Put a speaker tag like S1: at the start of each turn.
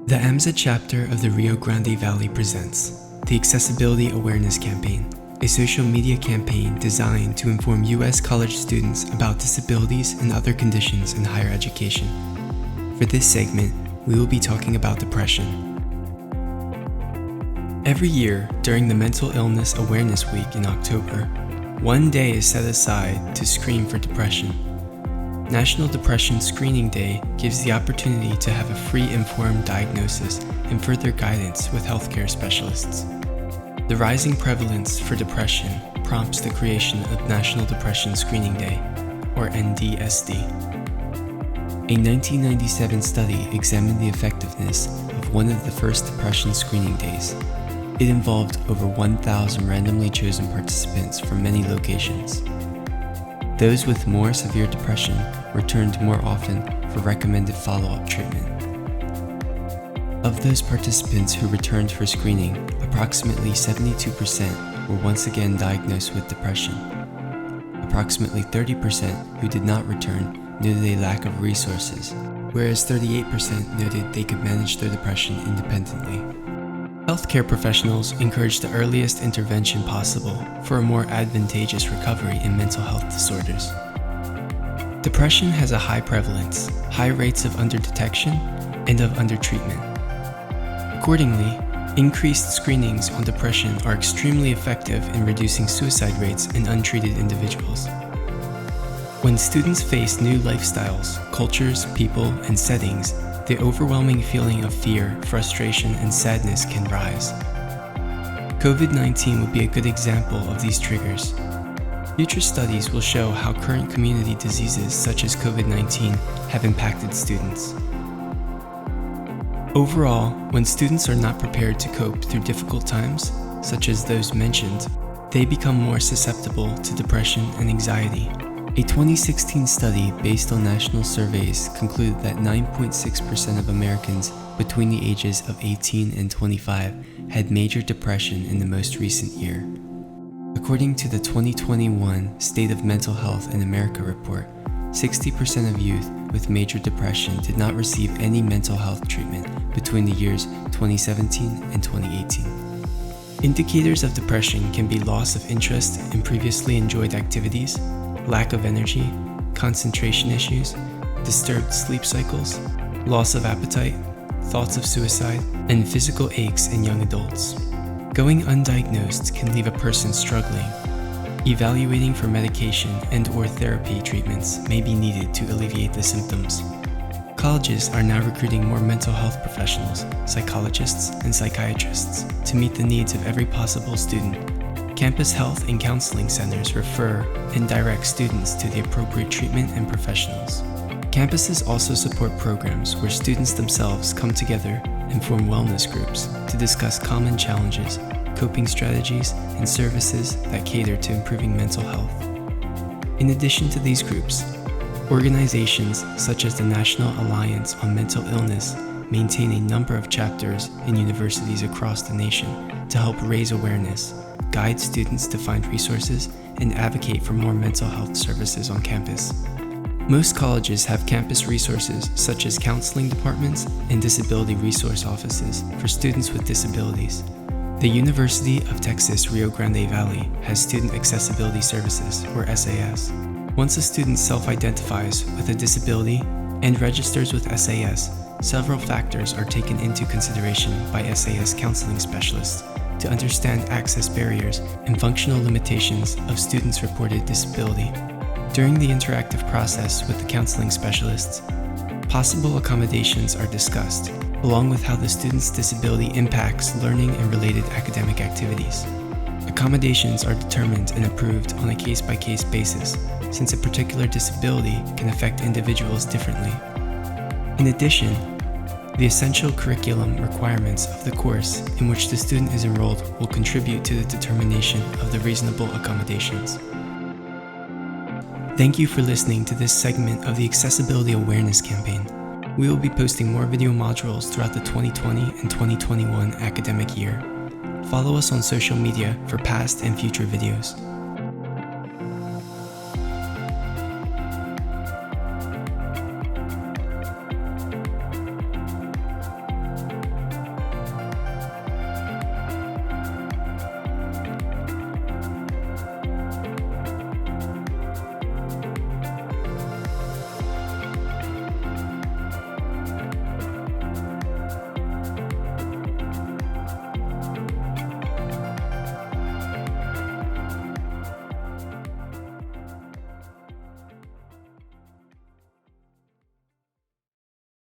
S1: The AMSA chapter of the Rio Grande Valley presents the Accessibility Awareness Campaign, a social media campaign designed to inform U.S. college students about disabilities and other conditions in higher education. For this segment, we will be talking about depression. Every year, during the Mental Illness Awareness Week in October, one day is set aside to screen for depression. National Depression Screening Day gives the opportunity to have a free informed diagnosis and further guidance with healthcare specialists. The rising prevalence for depression prompts the creation of National Depression Screening Day, or NDSD. A 1997 study examined the effectiveness of one of the first depression screening days. It involved over 1,000 randomly chosen participants from many locations. Those with more severe depression returned more often for recommended follow-up treatment. Of those participants who returned for screening, approximately 72% were once again diagnosed with depression. Approximately 30% who did not return noted a lack of resources, whereas 38% noted they could manage their depression independently. Healthcare professionals encourage the earliest intervention possible for a more advantageous recovery in mental health disorders. Depression has a high prevalence, high rates of underdetection, and of undertreatment. Accordingly, increased screenings on depression are extremely effective in reducing suicide rates in untreated individuals. When students face new lifestyles, cultures, people, and settings, the overwhelming feeling of fear, frustration, and sadness can rise. COVID-19 would be a good example of these triggers. Future studies will show how current community diseases such as COVID-19 have impacted students. Overall, when students are not prepared to cope through difficult times, such as those mentioned, they become more susceptible to depression and anxiety. A 2016 study based on national surveys concluded that 9.6% of Americans between the ages of 18 and 25 had major depression in the most recent year. According to the 2021 State of Mental Health in America report, 60% of youth with major depression did not receive any mental health treatment between the years 2017 and 2018. Indicators of depression can be loss of interest in previously enjoyed activities, lack of energy, concentration issues, disturbed sleep cycles, loss of appetite, thoughts of suicide, and physical aches in young adults. Going undiagnosed can leave a person struggling. Evaluating for medication and/or therapy treatments may be needed to alleviate the symptoms. Colleges are now recruiting more mental health professionals, psychologists, and psychiatrists to meet the needs of every possible student. Campus health and counseling centers refer and direct students to the appropriate treatment and professionals. Campuses also support programs where students themselves come together and form wellness groups to discuss common challenges, coping strategies, and services that cater to improving mental health. In addition to these groups, organizations such as the National Alliance on Mental Illness maintain a number of chapters in universities across the nation to help raise awareness, guide students to find resources, and advocate for more mental health services on campus. Most colleges have campus resources such as counseling departments and disability resource offices for students with disabilities. The University of Texas Rio Grande Valley has Student Accessibility Services, or SAS. Once a student self-identifies with a disability and registers with SAS, several factors are taken into consideration by SAS counseling specialists to understand access barriers and functional limitations of students' reported disability. During the interactive process with the counseling specialists, possible accommodations are discussed, along with how the student's disability impacts learning and related academic activities. Accommodations are determined and approved on a case-by-case basis, since a particular disability can affect individuals differently. In addition, the essential curriculum requirements of the course in which the student is enrolled will contribute to the determination of the reasonable accommodations. Thank you for listening to this segment of the Accessibility Awareness Campaign. We will be posting more video modules throughout the 2020 and 2021 academic year. Follow us on social media for past and future videos.